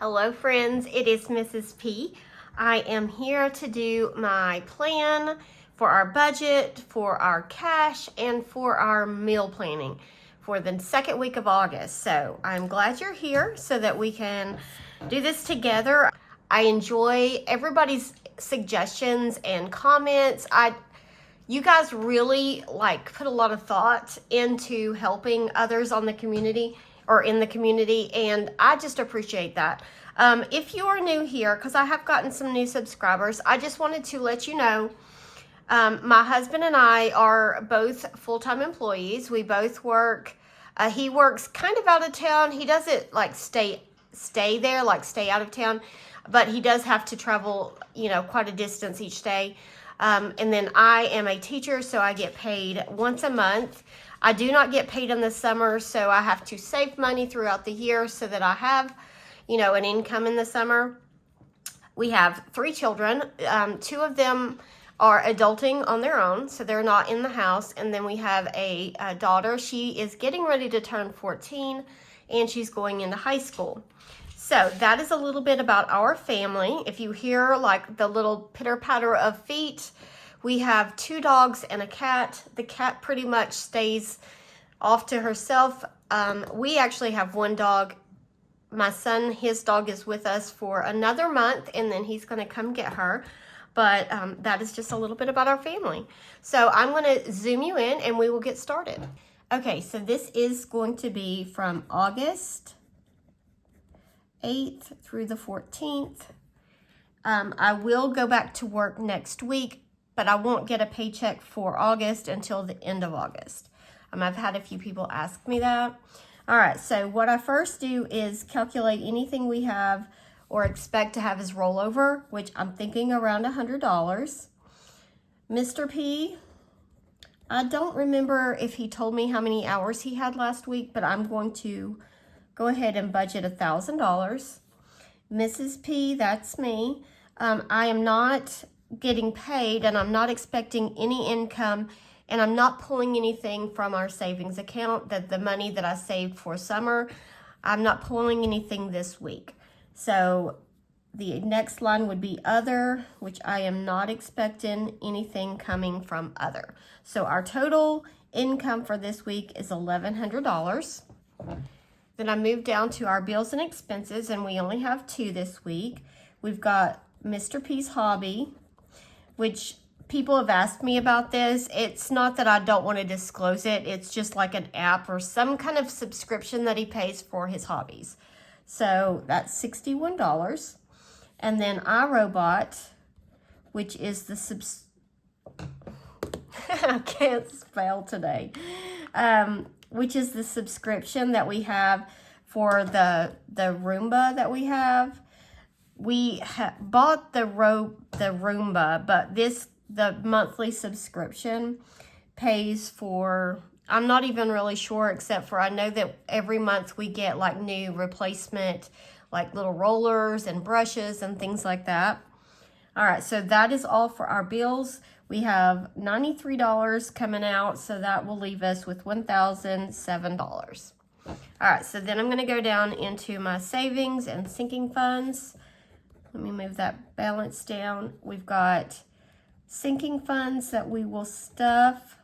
Hello friends, it is Mrs. P. I am here to do my plan for our budget, for our cash, and for our meal planning for the second week of August. So I'm glad you're here so that we can do this together. I enjoy everybody's suggestions and comments. You guys really put a lot of thought into helping others on the community or in the community, and I just appreciate that. If you are new here, because I have gotten some new subscribers, I just wanted to let you know my husband and I are both full-time employees. We both work. He works kind of out of town. He doesn't stay there, stay out of town, but he does have to travel, quite a distance each day. And then I am a teacher, so I get paid once a month. I do not get paid in the summer, so I have to save money throughout the year so that I have, an income in the summer. We have 3 children. 2 of them are adulting on their own, so they're not in the house. And then we have a daughter. She is getting ready to turn 14, and she's going into high school. So that is a little bit about our family. If you hear the little pitter patter of feet, we have 2 dogs and a cat. The cat pretty much stays off to herself. We actually have 1 dog. My son, his dog is with us for another month, and then he's going to come get her. But that is just a little bit about our family. So I'm going to zoom you in, and we will get started. Okay, so this is going to be from August 8th through the 14th. I will go back to work next week, but I won't get a paycheck for August until the end of August. I've had a few people ask me that. All right, so what I first do is calculate anything we have or expect to have as rollover, which I'm thinking around $100. Mr. P, I don't remember if he told me how many hours he had last week, but I'm going to go ahead and budget $1,000. Mrs. P, that's me. I am not getting paid, and I'm not expecting any income, and I'm not pulling anything from our savings account, that the money that I saved for summer. I'm not pulling anything this week. So the next line would be other, which I am not expecting anything coming from other. So our total income for this week is $1,100. Then I move down to our bills and expenses, and we only have 2 this week. We've got Mr. P's hobby, which people have asked me about this. It's not that I don't want to disclose it. It's just like an app or some kind of subscription that he pays for his hobbies. So that's $61. And then iRobot, which is the I can't spell today. Which is the subscription that we have for the Roomba that we have. We bought the Roomba, but the monthly subscription pays for, I'm not even really sure, except for I know that every month we get new replacement, little rollers and brushes and things like that. All right, so that is all for our bills. We have $93 coming out, so that will leave us with $1,007. All right, so then I'm going to go down into my savings and sinking funds. Let me move that balance down. We've got sinking funds that we will stuff.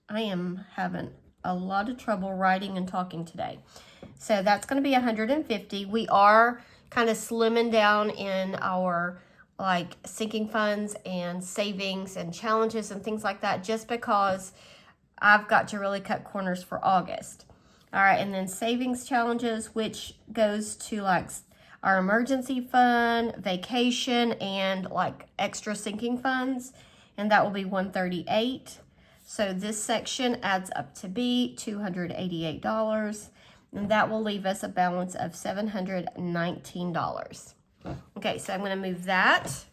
I am having a lot of trouble writing and talking today. So that's going to be $150. We are kind of slimming down in our sinking funds and savings and challenges and things like that, just because I've got to really cut corners for August. All right, and then savings challenges, which goes to our emergency fund, vacation, and extra sinking funds, and that will be $138. So this section adds up to be $288, and that will leave us a balance of $719. Okay, so I'm going to move that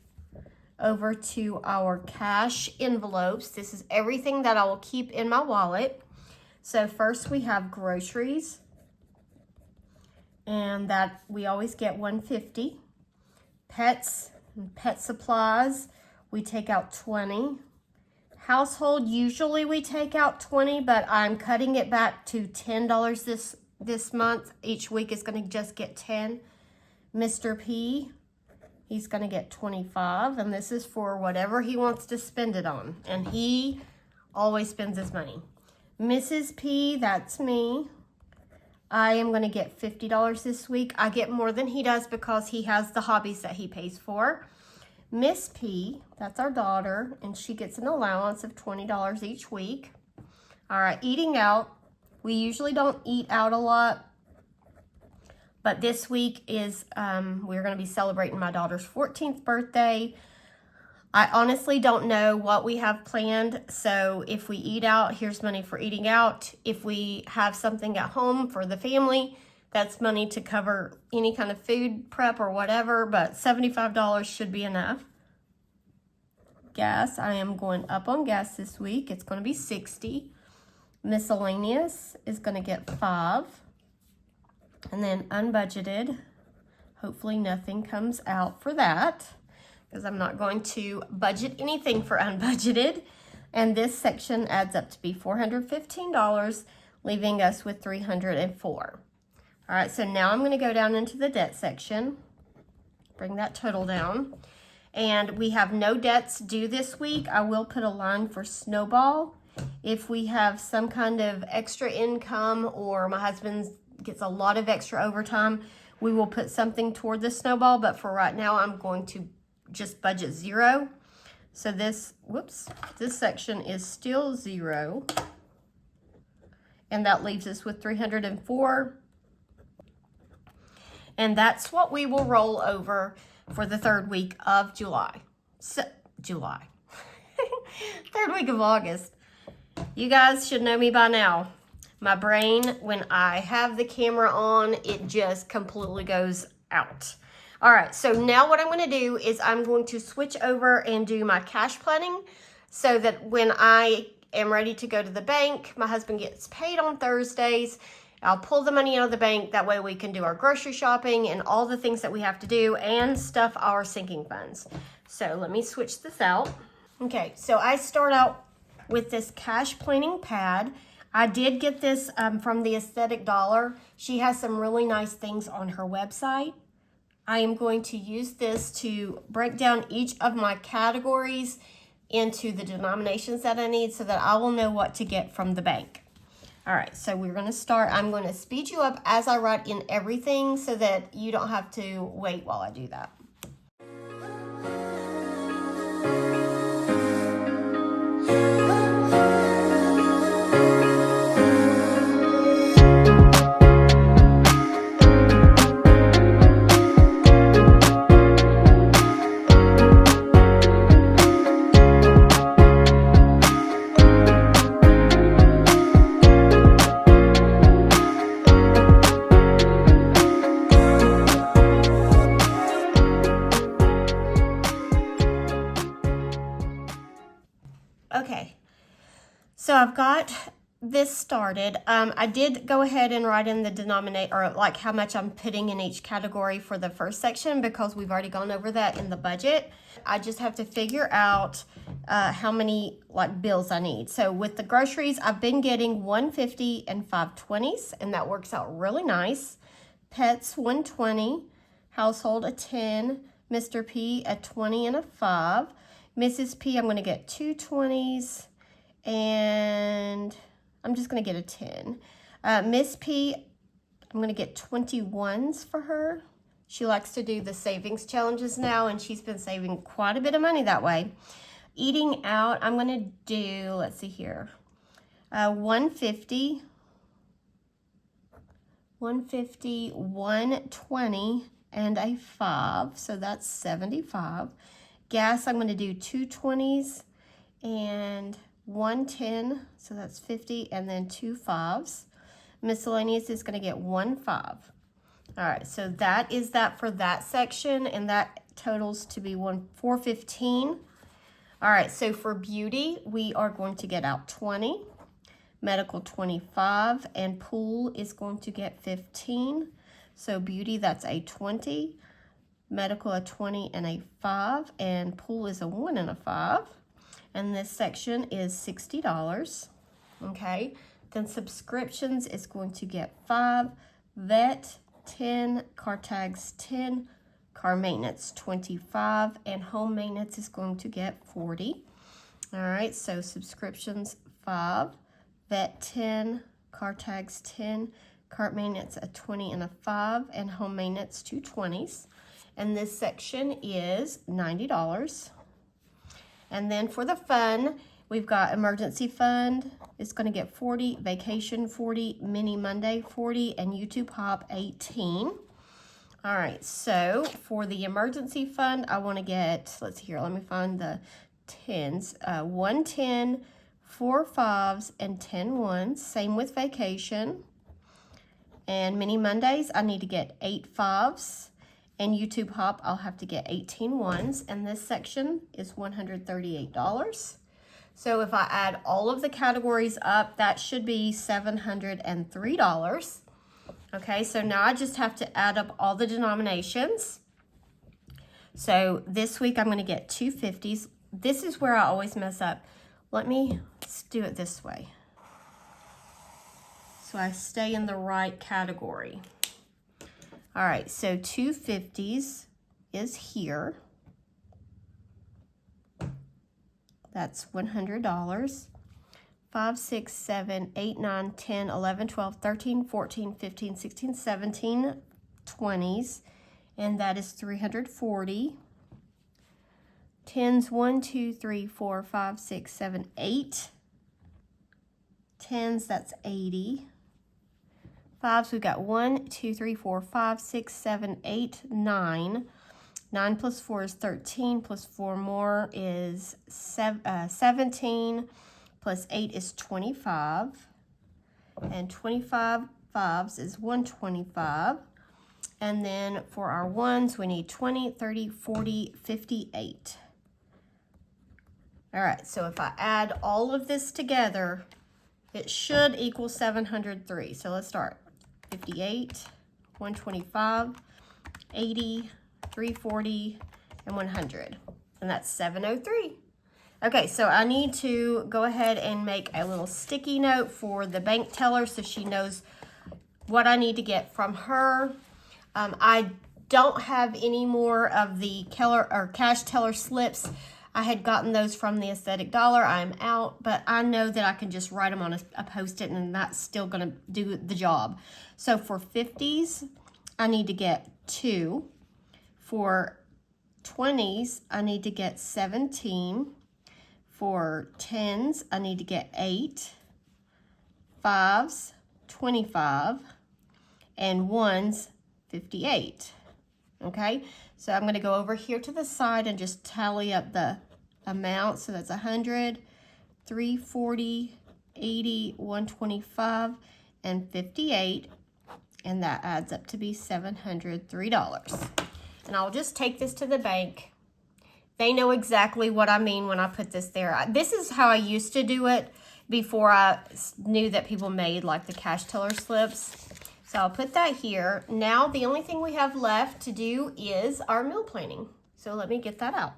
over to our cash envelopes. This is everything that I will keep in my wallet. So first we have groceries, and that we always get $150. Pets and pet supplies, we take out $20. Household, usually we take out $20, but I'm cutting it back to $10 this month. Each week is going to just get 10. Mr. P, he's going to get 25, and this is for whatever he wants to spend it on, and he always spends his money. Mrs. P, that's me. I am going to get $50 this week. I get more than he does because he has the hobbies that he pays for. Miss P, that's our daughter, and she gets an allowance of $20 each week. All right, eating out. We usually don't eat out a lot, but this week is, we're going to be celebrating my daughter's 14th birthday. I honestly don't know what we have planned, so if we eat out, here's money for eating out. If we have something at home for the family, that's money to cover any kind of food prep or whatever, but $75 should be enough. Gas, I am going up on gas this week. It's going to be $60. Miscellaneous is going to get $5. And then unbudgeted, hopefully nothing comes out for that, because I'm not going to budget anything for unbudgeted. And this section adds up to be $415, leaving us with $304. All right, so now I'm going to go down into the debt section, bring that total down. And we have no debts due this week. I will put a line for Snowball. If we have some kind of extra income or my husband gets a lot of extra overtime, we will put something toward the Snowball. But for right now, I'm going to just budget 0. So this section is still 0. And that leaves us with $304. And that's what we will roll over for the 3rd week of July. Third week of August. You guys should know me by now. My brain, when I have the camera on, it just completely goes out. All right, so now what I'm going to do is I'm going to switch over and do my cash planning so that when I am ready to go to the bank, my husband gets paid on Thursdays. I'll pull the money out of the bank. That way we can do our grocery shopping and all the things that we have to do and stuff our sinking funds. So let me switch this out. Okay, so I start out with this cash planning pad. I did get this from the Aesthetic Dollar. She has some really nice things on her website. I am going to use this to break down each of my categories into the denominations that I need so that I will know what to get from the bank. All right, so we're going to start. I'm going to speed you up as I write in everything so that you don't have to wait while I do that. Okay, so I've got this started. I did go ahead and write in the denominator, or like how much I'm putting in each category for the first section because we've already gone over that in the budget. I just have to figure out how many like bills I need. So with the groceries, I've been getting $1.50 and 5/20, and that works out really nice. Pets $1.20, household a 10, Mr. P a 20 and a 5. Mrs. P, I'm going to get 2 20s, and I'm just going to get a 10. Miss P, I'm going to get 21s for her. She likes to do the savings challenges now, and she's been saving quite a bit of money that way. Eating out, I'm going to do, let's see here, 150, 120, and a 5, so that's 75. Gas, I'm going to do 2 20s and 110, so that's 50, and then 2 5s. Miscellaneous is going to get 1 5. All right, so that is that for that section, and that totals to be $415. All right, so for beauty, we are going to get out 20, medical 25, and pool is going to get 15. So beauty, that's a 20. Medical a 20 and a 5, and pool is a 1 and a 5. And this section is $60. Okay, Then subscriptions is going to get 5, vet 10, car tags 10, car maintenance 25, and home maintenance is going to get 40. All right, so subscriptions 5, vet 10, car tags 10, cart maintenance a 20 and a 5, and home maintenance 2 20s. And this section is $90. And then for the fun, we've got emergency fund. It's going to get 40, vacation 40, mini Monday 40, and YouTube Hop 18. All right, so for the emergency fund, I want to get, let's see here, let me find the 10s. 1 10, 4 5s, and 10 1s. Same with vacation. And mini Mondays, I need to get 8 5s. And YouTube Hop, I'll have to get 18 1s. And this section is $138. So if I add all of the categories up, that should be $703. Okay, so now I just have to add up all the denominations. So this week I'm going to get 2 50s. This is where I always mess up. Let's do it this way, so I stay in the right category. All right, so 2 50s is here. That's $100. 5, 6, 7, 8, 9, 10, 11, 12, 13, 14, 15, 16, 17, 20s, and that is $340. 10s, 1, 2, 3, 4, 5, 6, 7, 8. 10s, that's 80. 5s, we've got 1, 2, 3, 4, 5, 6, 7, 8, 9. 9 plus 4 is 13, plus 4 more is 17, plus 8 is 25, and 25 5s is 125. And then for our 1s, we need 20, 30, 40, 58. All right, so if I add all of this together, it should equal 703. So let's start. 58, 125, 80, 340, and 100. And that's 703. Okay, so I need to go ahead and make a little sticky note for the bank teller so she knows what I need to get from her. I don't have any more of the cash teller slips. I had gotten those from the Aesthetic Dollar. I'm out, but I know that I can just write them on a Post-it and that's still gonna do the job. So for 50s, I need to get 2. For 20s, I need to get 17. For 10s, I need to get 8. 5s, 25. And 1s, 58. Okay, so I'm going to go over here to the side and just tally up the amount. So that's 100, 340, 80, 125, and 58. And that adds up to be $703. And I'll just take this to the bank. They know exactly what I mean when I put this there. This is how I used to do it before I knew that people made like the cash teller slips. So I'll put that here. Now the only thing we have left to do is our meal planning. So let me get that out.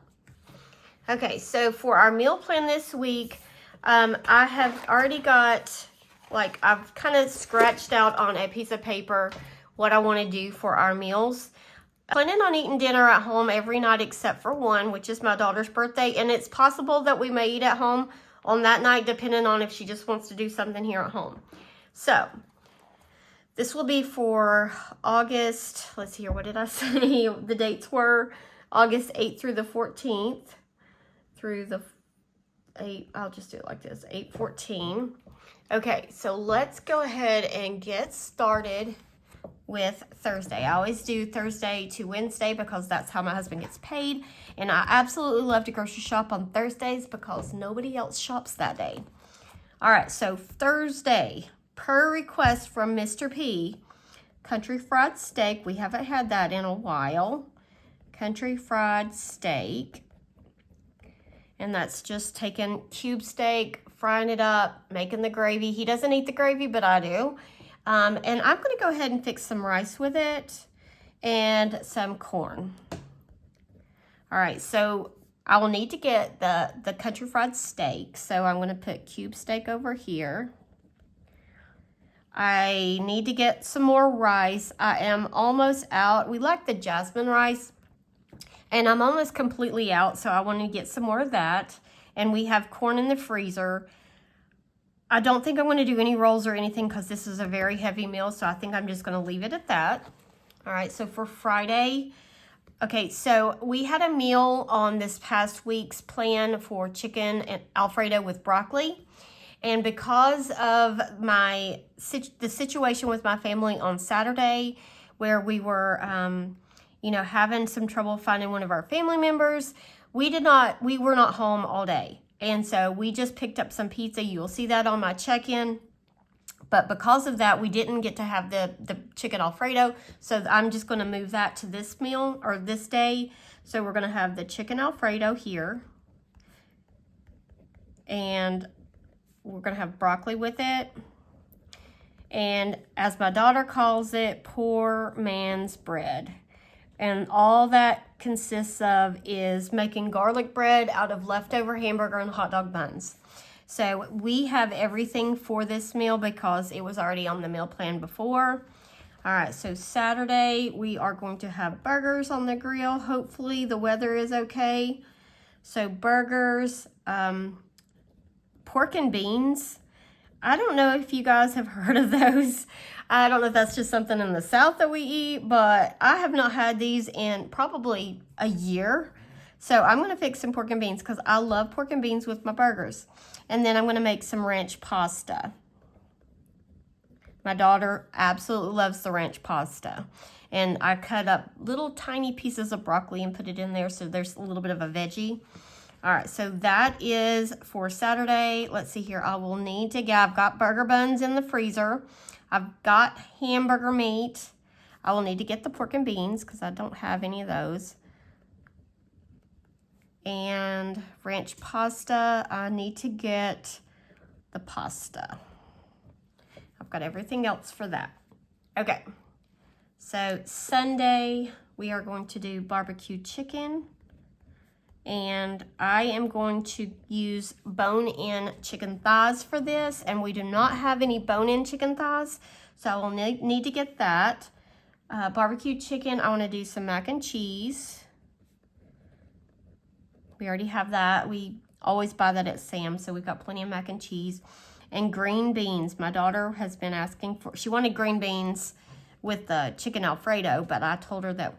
Okay, so for our meal plan this week, I have already got, I've kind of scratched out on a piece of paper what I want to do for our meals. I'm planning on eating dinner at home every night except for one, which is my daughter's birthday. And it's possible that we may eat at home on that night, depending on if she just wants to do something here at home. So this will be for August, let's see here, what did I say? The dates were August 8th through the 14th, through the 8, I'll just do it like this, 8/14. Okay, so let's go ahead and get started with Thursday. I always do Thursday to Wednesday because that's how my husband gets paid. And I absolutely love to grocery shop on Thursdays because nobody else shops that day. All right, so Thursday, per request from Mr. P, country fried steak. We haven't had that in a while. Country fried steak. And that's just taking cube steak, frying it up, making the gravy. He doesn't eat the gravy, but I do. And I'm going to go ahead and fix some rice with it and some corn. All right, so I will need to get the country fried steak. So I'm going to put cube steak over here. I need to get some more rice. I am almost out. We like the jasmine rice, and I'm almost completely out, so I want to get some more of that. And we have corn in the freezer. I don't think I'm going to do any rolls or anything because this is a very heavy meal, so I think I'm just going to leave it at that. All right, so for Friday, okay, so we had a meal on this past week's plan for chicken and Alfredo with broccoli. And because of the situation with my family on Saturday, where we were, having some trouble finding one of our family members, we were not home all day. And so we just picked up some pizza. You'll see that on my check-in. But because of that, we didn't get to have the chicken Alfredo. So I'm just going to move that to this meal or this day. So we're going to have the chicken Alfredo here. And we're going to have broccoli with it. And as my daughter calls it, poor man's bread. And all that consists of is making garlic bread out of leftover hamburger and hot dog buns. So we have everything for this meal because it was already on the meal plan before. All right, so Saturday we are going to have burgers on the grill. Hopefully the weather is okay. So burgers, pork and beans. I don't know if you guys have heard of those. I don't know if that's just something in the South that we eat, but I have not had these in probably a year. So I'm going to fix some pork and beans because I love pork and beans with my burgers. And then I'm going to make some ranch pasta. My daughter absolutely loves the ranch pasta. And I cut up little tiny pieces of broccoli and put it in there so there's a little bit of a veggie. All right, so that is for Saturday. Let's see here. I will need to get, I've got burger buns in the freezer. I've got hamburger meat. I will need to get the pork and beans because I don't have any of those. And ranch pasta, I need to get the pasta. I've got everything else for that. Okay, so Sunday we are going to do barbecue chicken. And I am going to use bone-in chicken thighs for this, and we do not have any bone-in chicken thighs, so I will need to get that. Barbecue chicken, I want to do some mac and cheese. We already have that. We always buy that at Sam's, so we've got plenty of mac and cheese. And green beans. My daughter has been asking for, she wanted green beans with the chicken Alfredo, but I told her that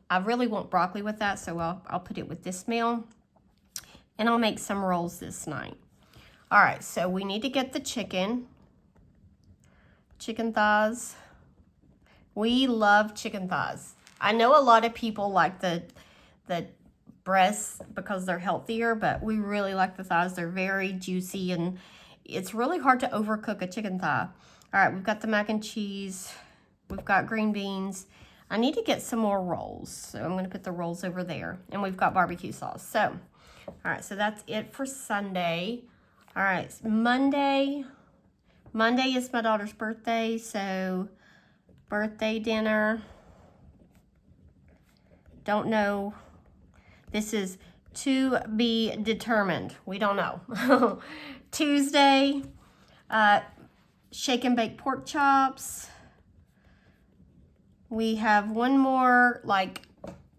I really want broccoli with that, so I'll put it with this meal. And I'll make some rolls this night. All right, so we need to get the chicken. Chicken thighs. We love chicken thighs. I know a lot of people like the breasts because they're healthier, but we really like the thighs. They're very juicy, and it's really hard to overcook a chicken thigh. All right, we've got the mac and cheese. We've got green beans. I need to get some more rolls, so I'm going to put the rolls over there. And we've got barbecue sauce. So, all right, so that's it for Sunday. All right, Monday. Monday is my daughter's birthday, so birthday dinner. Don't know. This is to be determined. We don't know. Tuesday, shake and bake pork chops. We have one more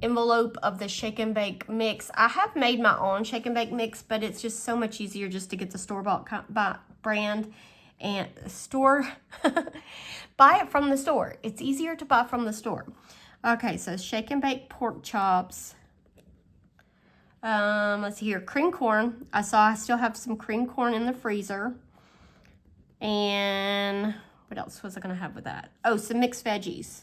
envelope of the shake and bake mix. I have made my own shake and bake mix, but it's just so much easier just to get the store-bought brand and buy it from the store. It's easier to buy from the store. Okay, so shake and bake pork chops. Let's see here, cream corn. I still have some cream corn in the freezer. And what else was I gonna have with that? Oh, some mixed veggies.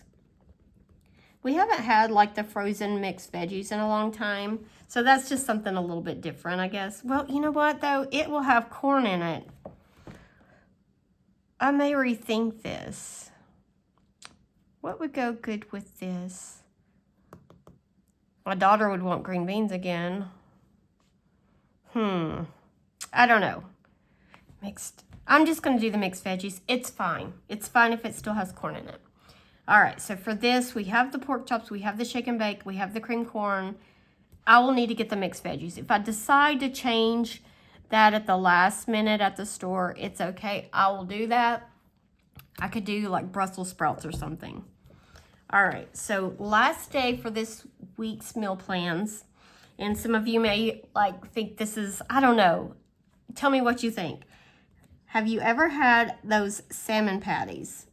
We haven't had the frozen mixed veggies in a long time. So that's just something a little bit different, I guess. Well, you know what though? It will have corn in it. I may rethink this. What would go good with this? My daughter would want green beans again. I don't know. Mixed. I'm just going to do the mixed veggies. It's fine. It's fine if it still has corn in it. All right, so for this, we have the pork chops, we have the shake and bake, we have the cream corn. I will need to get the mixed veggies. If I decide to change that at the last minute at the store, it's okay. I will do that. I could do like Brussels sprouts or something. All right, so last day for this week's meal plans. And some of you may like think this is, I don't know. Tell me what you think. Have you ever had those salmon patties?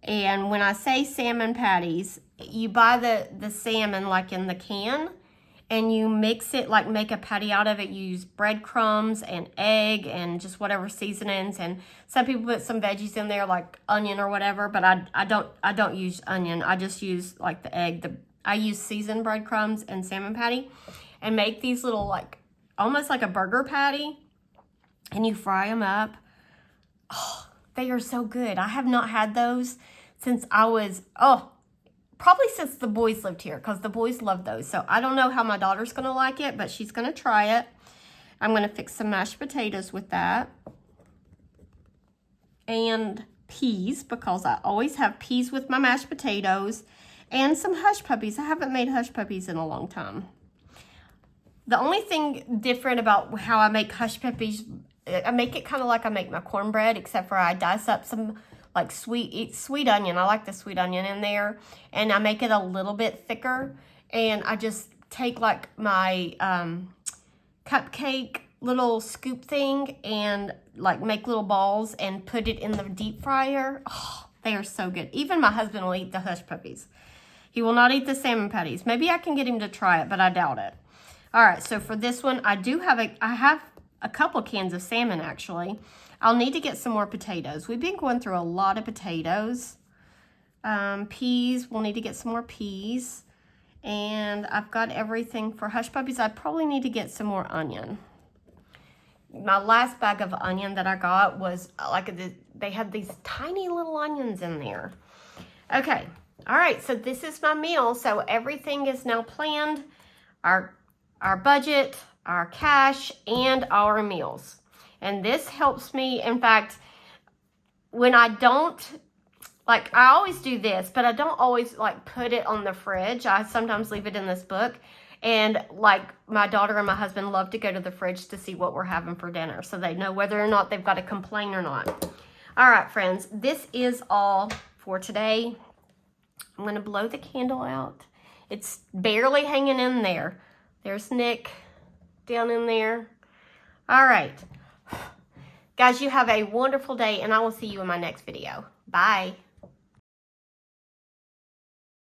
And when I say salmon patties, you buy the salmon like in the can, and you mix it, like make a patty out of it. You use breadcrumbs and egg and just whatever seasonings. And some people put some veggies in there like onion or whatever, but I don't use onion. I just use like the egg. I use seasoned breadcrumbs and salmon patty, and make these little like almost like a burger patty, and you fry them up. Oh, they are so good. I have not had those since I was, probably since the boys lived here, because the boys love those. So I don't know how my daughter's going to like it, but she's going to try it. I'm going to fix some mashed potatoes with that. And peas, because I always have peas with my mashed potatoes. And some hush puppies. I haven't made hush puppies in a long time. The only thing different about how I make hush puppies, I make it kind of like I make my cornbread, except for I dice up some like sweet onion. I like the sweet onion in there, and I make it a little bit thicker. And I just take like my cupcake little scoop thing and like make little balls and put it in the deep fryer. Oh, they are so good. Even my husband will eat the hush puppies. He will not eat the salmon patties. Maybe I can get him to try it, but I doubt it. All right, so for this one, I have a couple cans of salmon, actually. I'll need to get some more potatoes. We've been going through a lot of potatoes. Peas, we'll need to get some more peas. And I've got everything for hush puppies. I probably need to get some more onion. My last bag of onion that I got was like, they had these tiny little onions in there. Okay, all right, so this is my meal. So everything is now planned. Our budget, our cash, and our meals. And this helps me. In fact, when I don't, like, I always do this, but I don't always like put it on the fridge. I sometimes leave it in this book. And like my daughter and my husband love to go to the fridge to see what we're having for dinner, so they know whether or not they've got to complain or not. All right, friends, this is all for today. I'm going to blow the candle out. It's barely hanging in there. There's Nick down in there. All right. Guys, you have a wonderful day, and I will see you in my next video. Bye.